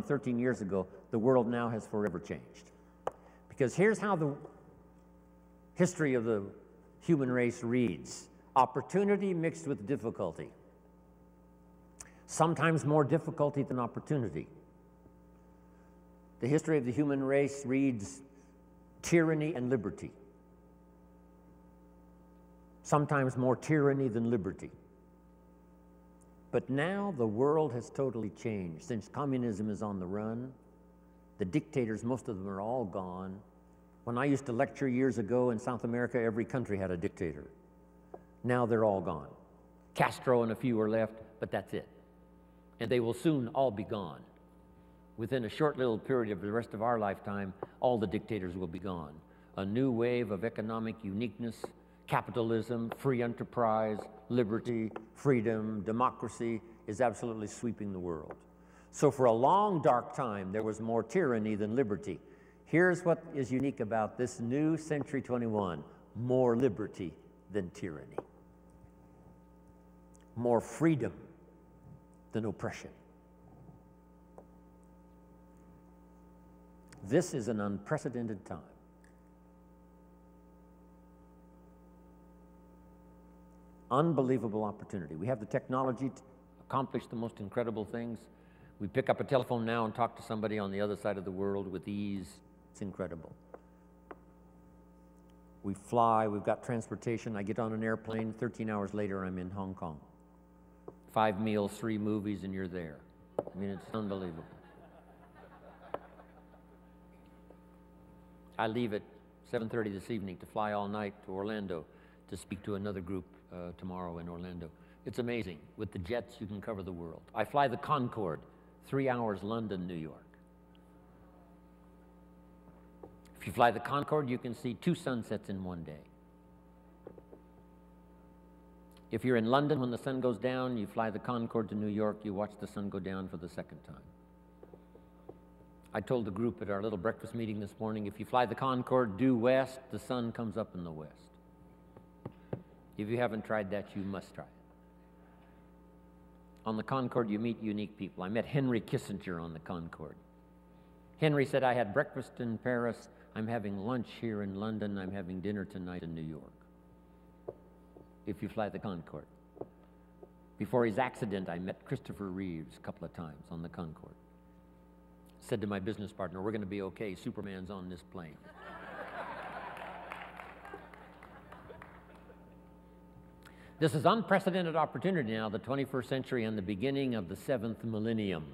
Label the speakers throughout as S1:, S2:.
S1: 13 years ago, the world now has forever changed. Because here's how the history of the human race reads: opportunity mixed with difficulty. Sometimes more difficulty than opportunity. The history of the human race reads tyranny and liberty. Sometimes more tyranny than liberty. But now the world has totally changed. Since communism is on the run, the dictators, most of them are all gone. When I used to lecture years ago in South America, every country had a dictator. Now they're all gone. Castro and a few are left, but that's it. And they will soon all be gone. Within a short little period of the rest of our lifetime, all the dictators will be gone. A new wave of economic uniqueness, capitalism, free enterprise, liberty, freedom, democracy is absolutely sweeping the world. So for a long, dark time, there was more tyranny than liberty. Here's what is unique about this new Century 21: more liberty than tyranny. More freedom than oppression. This is an unprecedented time. Unbelievable opportunity. We have the technology to accomplish the most incredible things. We pick up a telephone now and talk to somebody on the other side of the world with ease. It's incredible. We fly, we've got transportation. I get on an airplane, 13 hours later I'm in Hong Kong. 5 meals, 3 movies, and you're there. I mean, it's unbelievable. I leave at 7:30 this evening to fly all night to Orlando to speak to another group tomorrow in Orlando. It's amazing. With the jets, you can cover the world. I fly the Concorde, 3 hours London, New York. If you fly the Concorde, you can see 2 sunsets in one day. If you're in London when the sun goes down, you fly the Concorde to New York, you watch the sun go down for the second time. I told the group at our little breakfast meeting this morning, if you fly the Concorde due west, the sun comes up in the west. If you haven't tried that, you must try it. On the Concorde, you meet unique people. I met Henry Kissinger on the Concorde. Henry said, I had breakfast in Paris, I'm having lunch here in London, I'm having dinner tonight in New York. If you fly the Concorde. Before his accident, I met Christopher Reeves a couple of times on the Concorde. Said to my business partner, we're going to be okay, Superman's on this plane. This is unprecedented opportunity now, the 21st century and the beginning of the 7th millennium.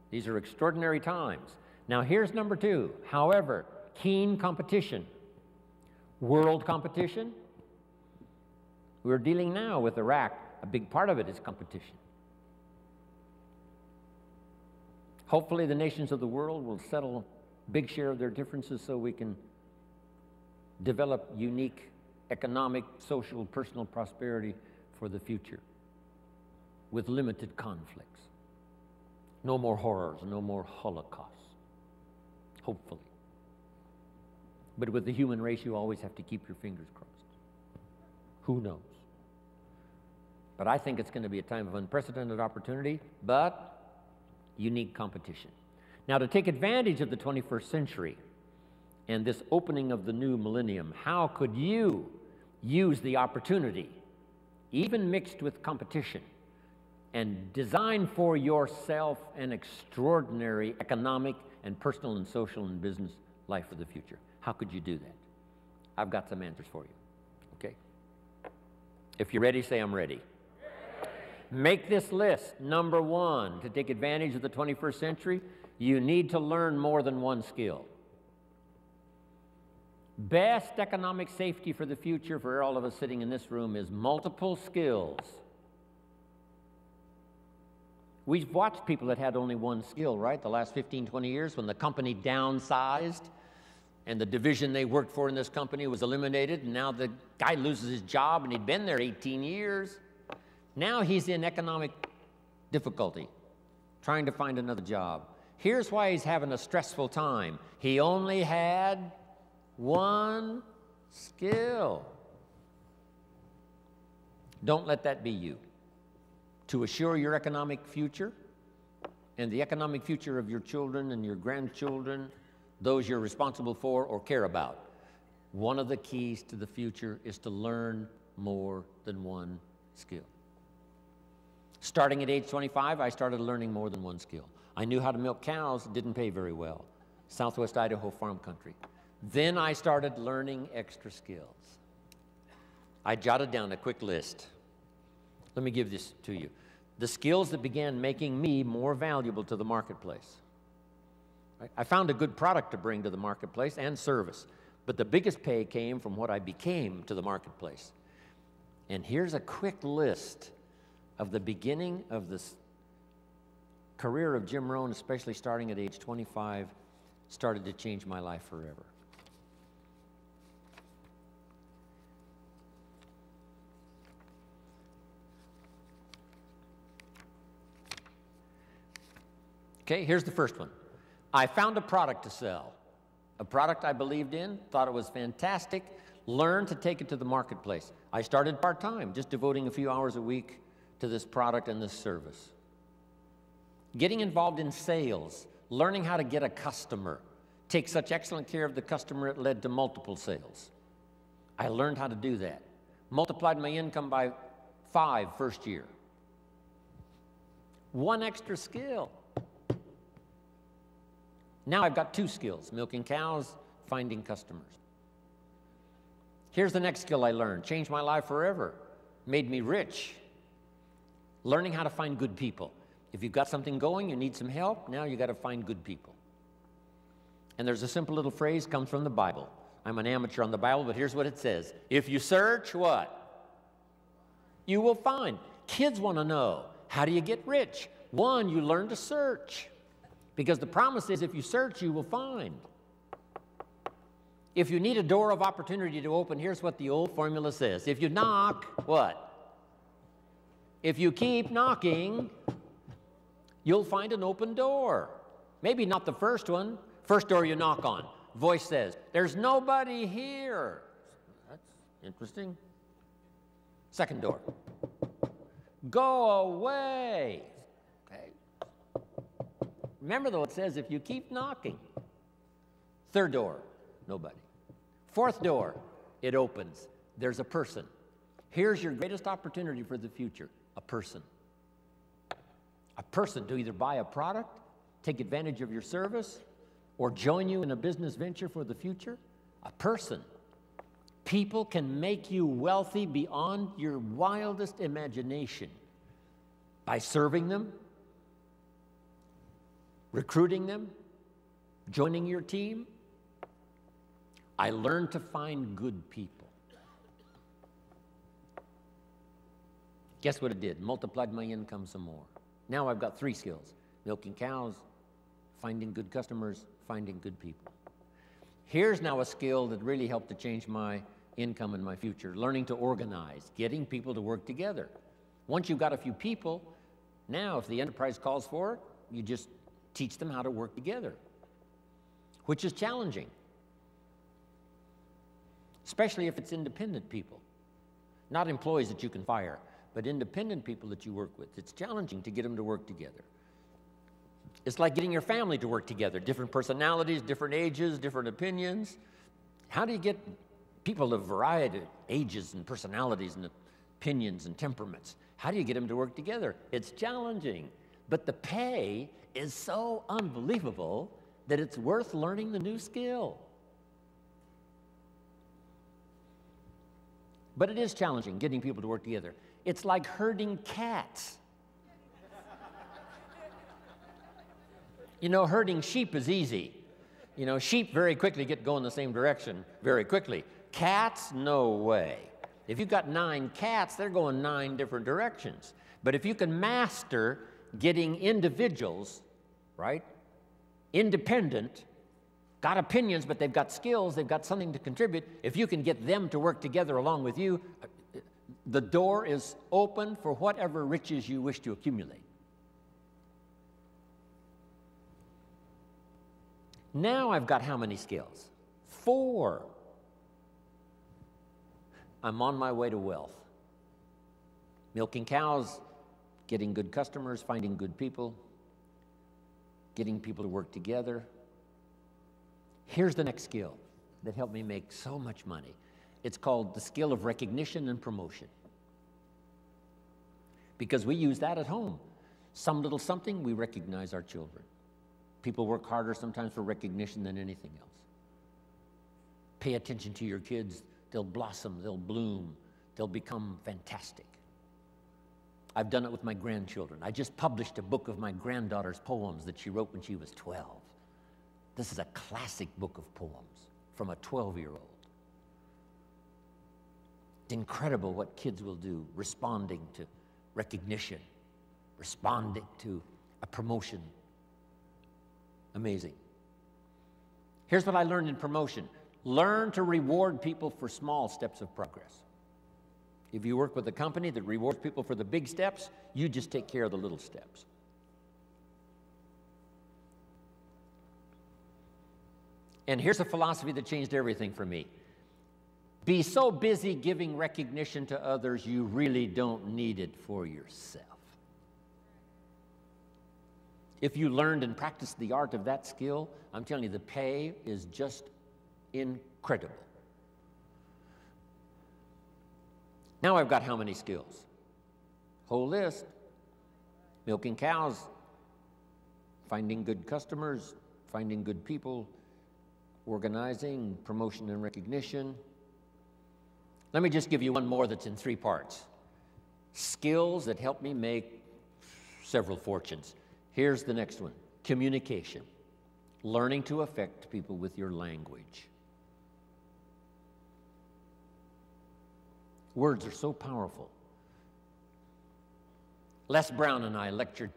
S1: These are extraordinary times. Now here's number 2. However, keen competition. World competition. We're dealing now with Iraq. A big part of it is competition. Hopefully the nations of the world will settle a big share of their differences so we can develop unique economic, social, personal prosperity for the future with limited conflicts. No more horrors, no more holocausts, hopefully. But with the human race, you always have to keep your fingers crossed. Who knows? But I think it's going to be a time of unprecedented opportunity, but unique competition. Now, to take advantage of the 21st century and this opening of the new millennium, how could you use the opportunity, even mixed with competition, and design for yourself an extraordinary economic and personal and social and business life for the future? How could you do that? I've got some answers for you, okay? If you're ready, say I'm ready. Make this list. Number 1, to take advantage of the 21st century, you need to learn more than one skill. Best economic safety for the future for all of us sitting in this room is multiple skills. We've watched people that had only one skill, right? The last 15, 20 years when the company downsized and the division they worked for in this company was eliminated, and now the guy loses his job and he'd been there 18 years. Now he's in economic difficulty, trying to find another job. Here's why he's having a stressful time. He only had one skill. Don't let that be you. To assure your economic future and the economic future of your children and your grandchildren, those you're responsible for or care about. One of the keys to the future is to learn more than one skill. Starting at age 25, I started learning more than one skill. I knew how to milk cows. It didn't pay very well. Southwest Idaho farm country. Then I started learning extra skills. I jotted down a quick list. Let me give this to you. The skills that began making me more valuable to the marketplace. I found a good product to bring to the marketplace and service, but the biggest pay came from what I became to the marketplace. And here's a quick list of the beginning of this career of Jim Rohn, especially starting at age 25, started to change my life forever. Okay, here's the first one. I found a product to sell, a product I believed in, thought it was fantastic, learned to take it to the marketplace. I started part-time, just devoting a few hours a week to this product and this service. Getting involved in sales, learning how to get a customer, take such excellent care of the customer it led to multiple sales. I learned how to do that. Multiplied my income by 5 first year. One extra skill. Now I've got 2 skills, milking cows, finding customers. Here's the next skill I learned, changed my life forever, made me rich. Learning how to find good people. If you've got something going, you need some help, now you got to find good people. And there's a simple little phrase, comes from the Bible. I'm an amateur on the Bible, but here's what it says. If you search, what? You will find. Kids want to know, how do you get rich? One, you learn to search. Because the promise is if you search, you will find. If you need a door of opportunity to open, here's what the old formula says. If you knock, what? If you keep knocking, you'll find an open door. Maybe not the first one. First door you knock on. Voice says, there's nobody here. That's interesting. Second door. Go away. Okay. Remember though, it says if you keep knocking. Third door, nobody. Fourth door, it opens. There's a person. Here's your greatest opportunity for the future, a person. A person to either buy a product, take advantage of your service, or join you in a business venture for the future. A person. People can make you wealthy beyond your wildest imagination by serving them, recruiting them, joining your team. I learned to find good people. Guess what it did? Multiplied my income some more. Now I've got 3 skills: milking cows, finding good customers, finding good people. Here's now a skill that really helped to change my income and my future: learning to organize, getting people to work together. Once you've got a few people, now if the enterprise calls for it, you just teach them how to work together, which is challenging, especially if it's independent people, not employees that you can fire, but independent people that you work with. It's challenging to get them to work together. It's like getting your family to work together, different personalities, different ages, different opinions. How do you get people of variety of ages and personalities and opinions and temperaments? How do you get them to work together? It's challenging, but the pay is so unbelievable that it's worth learning the new skill. But it is challenging getting people to work together. It's like herding cats. You know, herding sheep is easy. You know, sheep very quickly get going the same direction very quickly. Cats, no way. If you've got 9 cats, they're going 9 different directions. But if you can master getting individuals, right, independent, got opinions, but they've got skills, they've got something to contribute, if you can get them to work together along with you, the door is open for whatever riches you wish to accumulate. Now I've got how many skills? 4. I'm on my way to wealth. Milking cows, getting good customers, finding good people. getting people to work together. Here's the next skill that helped me make so much money. It's called the skill of recognition and promotion. Because we use that at home. Some little something, we recognize our children. People work harder sometimes for recognition than anything else. Pay attention to your kids. They'll blossom, they'll bloom, they'll become fantastic. I've done it with my grandchildren. I just published a book of my granddaughter's poems that she wrote when she was 12. This is a classic book of poems from a 12-year-old. It's incredible what kids will do, responding to recognition, responding to a promotion. Amazing. Here's what I learned in promotion. Learn to reward people for small steps of progress. If you work with a company that rewards people for the big steps, you just take care of the little steps. And here's a philosophy that changed everything for me. Be so busy giving recognition to others, you really don't need it for yourself. If you learned and practiced the art of that skill, I'm telling you, the pay is just incredible. Now I've got how many skills? Whole list. Milking cows, finding good customers, finding good people, organizing, promotion and recognition. Let me just give you one more that's in 3 parts. Skills that help me make several fortunes. Here's the next one. Communication. Learning to affect people with your language. Words are so powerful. Les Brown and I lectured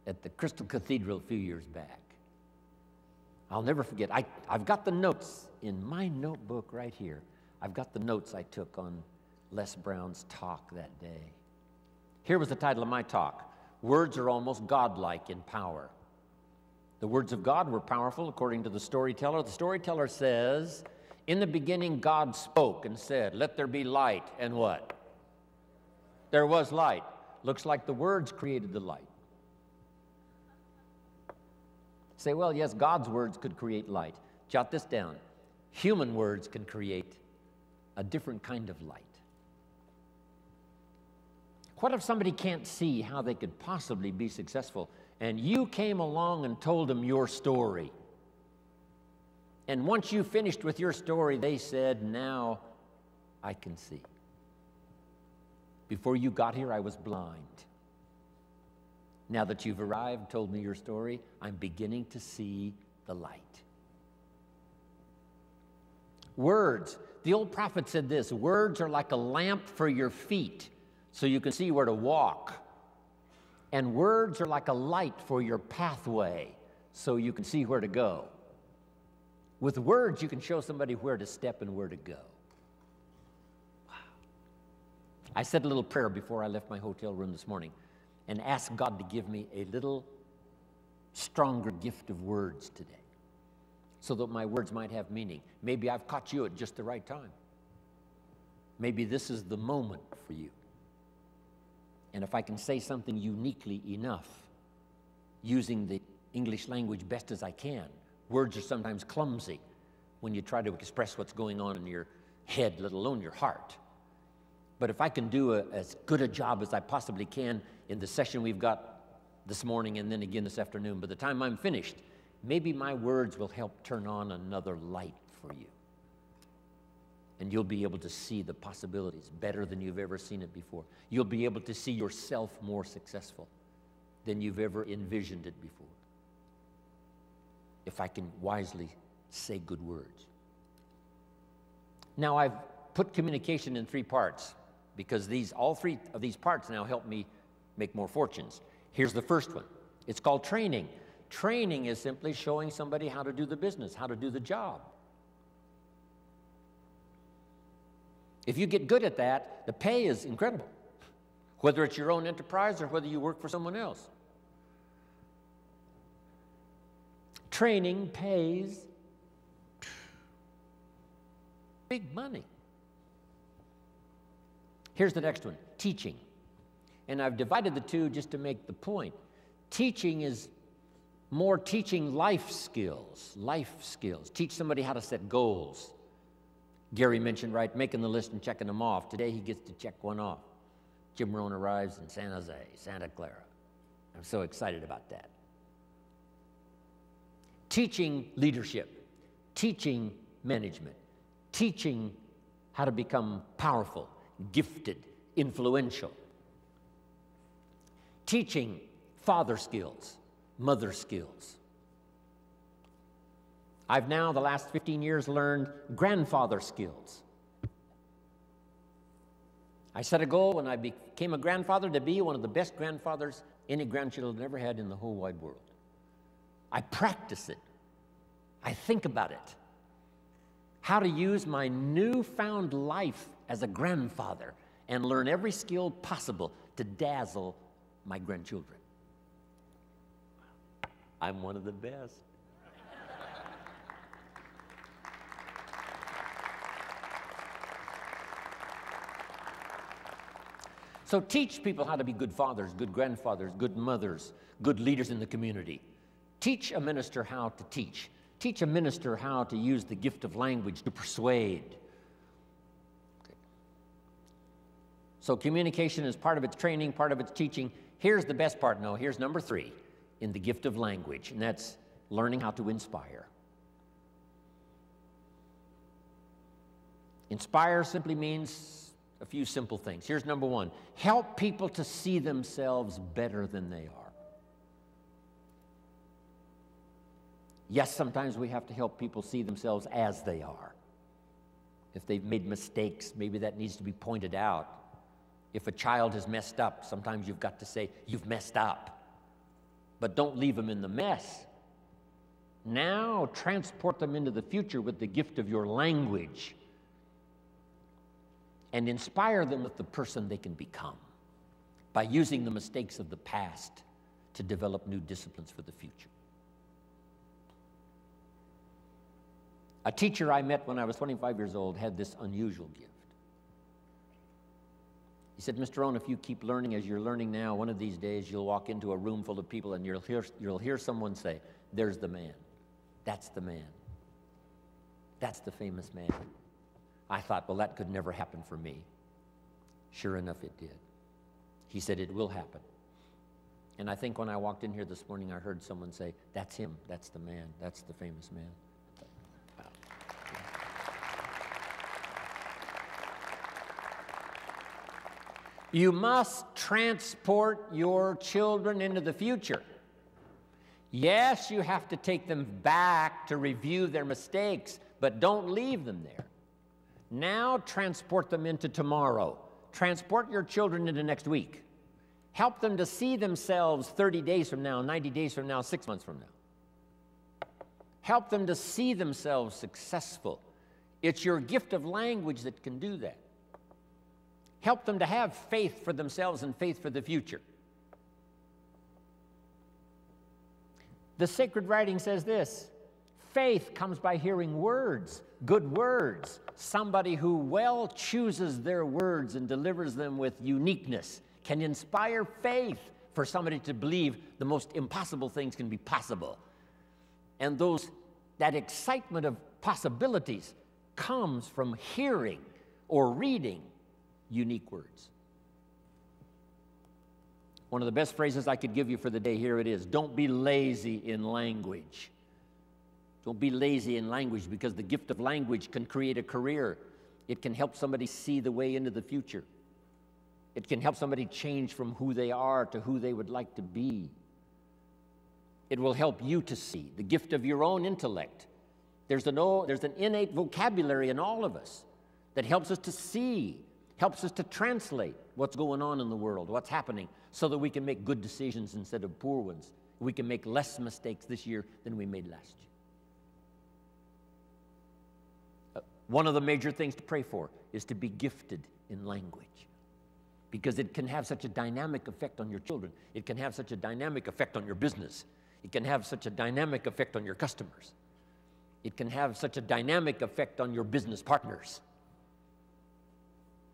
S1: at the Crystal Cathedral a few years back. I'll never forget. I've got the notes in my notebook right here. I've got the notes I took on Les Brown's talk that day. Here was the title of my talk. Words are almost godlike in power. The words of God were powerful according to the storyteller. The storyteller says, in the beginning God spoke and said, let there be light, and what? There was light. Looks like the words created the light. Say, well, yes, God's words could create light. Jot this down. Human words can create a different kind of light. What if somebody can't see how they could possibly be successful, and you came along and told them your story? And once you finished with your story, they said, now I can see. Before you got here, I was blind. Now that you've arrived, told me your story, I'm beginning to see the light. Words. The old prophet said this, words are like a lamp for your feet, so you can see where to walk. And words are like a light for your pathway, so you can see where to go. With words, you can show somebody where to step and where to go. Wow. I said a little prayer before I left my hotel room this morning and asked God to give me a little stronger gift of words today so that my words might have meaning. Maybe I've caught you at just the right time. Maybe this is the moment for you. And if I can say something uniquely enough, using the English language best as I can, words are sometimes clumsy when you try to express what's going on in your head, let alone your heart. But if I can do as good a job as I possibly can in the session we've got this morning and then again this afternoon, by the time I'm finished, maybe my words will help turn on another light for you. And you'll be able to see the possibilities better than you've ever seen it before. You'll be able to see yourself more successful than you've ever envisioned it before. If I can wisely say good words. Now, I've put communication in 3 parts because all 3 of these parts now help me make more fortunes. Here's the first one. It's called training. Training is simply showing somebody how to do the business, how to do the job. If you get good at that, the pay is incredible, whether it's your own enterprise or whether you work for someone else. Training pays big money. Here's the next one, teaching. And I've divided the two just to make the point. Teaching is more teaching life skills, Teach somebody how to set goals. Gary mentioned, right, making the list and checking them off. Today he gets to check one off. Jim Rohn arrives in San Jose, Santa Clara. I'm so excited about that. Teaching leadership, teaching management, teaching how to become powerful, gifted, influential. Teaching father skills, mother skills. I've now, the last 15 years, learned grandfather skills. I set a goal when I became a grandfather to be one of the best grandfathers any grandchildren ever had in the whole wide world. I practice it. I think about it. How to use my newfound life as a grandfather and learn every skill possible to dazzle my grandchildren. I'm one of the best. So teach people how to be good fathers, good grandfathers, good mothers, good leaders in the community. Teach a minister how to teach. Teach a minister how to use the gift of language to persuade. Okay. So communication is part of its training, part of its teaching. Here's the best part. No, here's number 3 in the gift of language, and that's learning how to inspire. Inspire simply means a few simple things. Here's number 1. Help people to see themselves better than they are. Yes, sometimes we have to help people see themselves as they are. If they've made mistakes, maybe that needs to be pointed out. If a child has messed up, sometimes you've got to say, you've messed up. But don't leave them in the mess. Now transport them into the future with the gift of your language and inspire them with the person they can become by using the mistakes of the past to develop new disciplines for the future. A teacher I met when I was 25 years old had this unusual gift. He said, Mr. Rohn, if you keep learning as you're learning now, one of these days you'll walk into a room full of people and you'll hear someone say, there's the man. That's the man. That's the famous man. I thought, well, that could never happen for me. Sure enough, it did. He said, it will happen. And I think when I walked in here this morning, I heard someone say, that's him, that's the man, that's the famous man. Wow. You must transport your children into the future. Yes, you have to take them back to review their mistakes, but don't leave them there. Now transport them into tomorrow. Transport your children into next week. Help them to see themselves 30 days from now, 90 days from now, 6 months from now. Help them to see themselves successful. It's your gift of language that can do that. Help them to have faith for themselves and faith for the future. The sacred writing says this: faith comes by hearing words, good words. Somebody who well chooses their words and delivers them with uniqueness can inspire faith for somebody to believe the most impossible things can be possible. And that excitement of possibilities comes from hearing or reading unique words. One of the best phrases I could give you for the day, here it is: don't be lazy in language. Don't be lazy in language, because the gift of language can create a career. It can help somebody see the way into the future. It can help somebody change from who they are to who they would like to be. It will help you to see the gift of your own intellect. There's an innate vocabulary in all of us that helps us to see, helps us to translate what's going on in the world, what's happening, so that we can make good decisions instead of poor ones. We can make less mistakes this year than we made last year. One of the major things to pray for is to be gifted in language, because it can have such a dynamic effect on your children. It can have such a dynamic effect on your business. It can have such a dynamic effect on your customers. It can have such a dynamic effect on your business partners,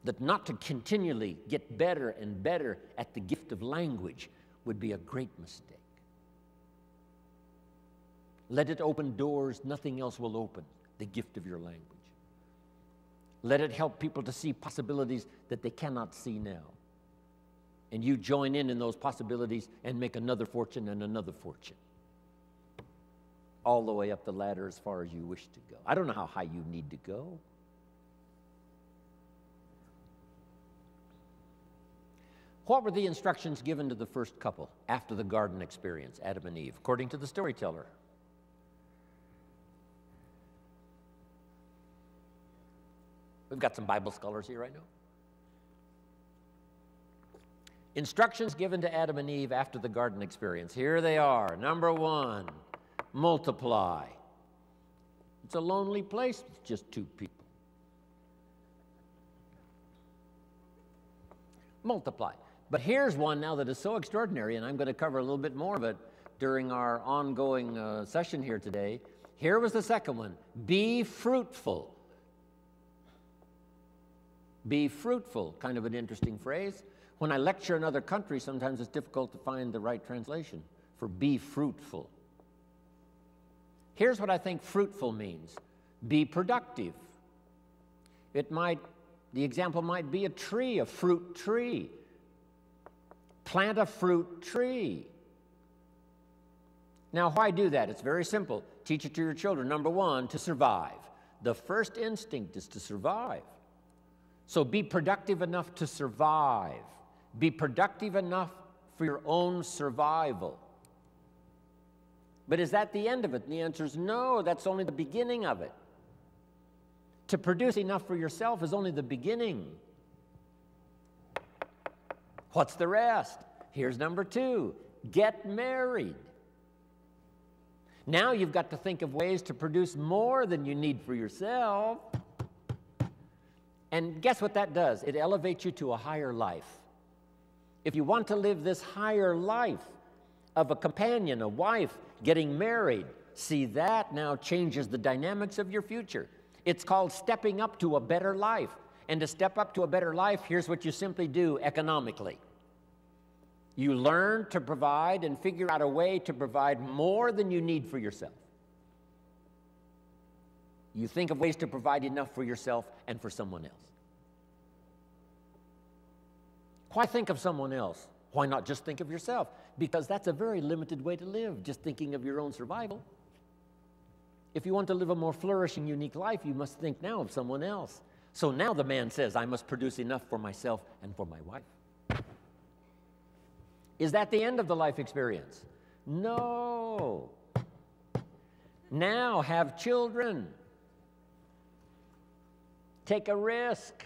S1: that not to continually get better and better at the gift of language would be a great mistake. Let it open doors nothing else will open, the gift of your language. Let it help people to see possibilities that they cannot see now. And you join in those possibilities and make another fortune and another fortune. All the way up the ladder as far as you wish to go. I don't know how high you need to go. What were the instructions given to the first couple after the garden experience, Adam and Eve, according to the storyteller? We've got some Bible scholars here right now. Instructions given to Adam and Eve after the garden experience. Here they are. Number 1, multiply. It's a lonely place with just 2 people. Multiply. But here's one now that is so extraordinary, and I'm going to cover a little bit more of it during our ongoing session here today. Here was the second one. Be fruitful. Be fruitful, kind of an interesting phrase. When I lecture in other countries, sometimes it's difficult to find the right translation for be fruitful. Here's what I think fruitful means. Be productive. The example might be a tree, a fruit tree. Plant a fruit tree. Now, why do that? It's very simple. Teach it to your children. Number 1, to survive. The first instinct is to survive. So be productive enough to survive. Be productive enough for your own survival. But is that the end of it? And the answer is no, that's only the beginning of it. To produce enough for yourself is only the beginning. What's the rest? Here's number 2, get married. Now you've got to think of ways to produce more than you need for yourself. And guess what that does? It elevates you to a higher life. If you want to live this higher life of a companion, a wife, getting married, see, that now changes the dynamics of your future. It's called stepping up to a better life. And to step up to a better life, here's what you simply do economically. You learn to provide and figure out a way to provide more than you need for yourself. You think of ways to provide enough for yourself and for someone else. Why think of someone else? Why not just think of yourself? Because that's a very limited way to live, just thinking of your own survival. If you want to live a more flourishing, unique life, you must think now of someone else. So now the man says, I must produce enough for myself and for my wife. Is that the end of the life experience? No. Now have children. Take a risk.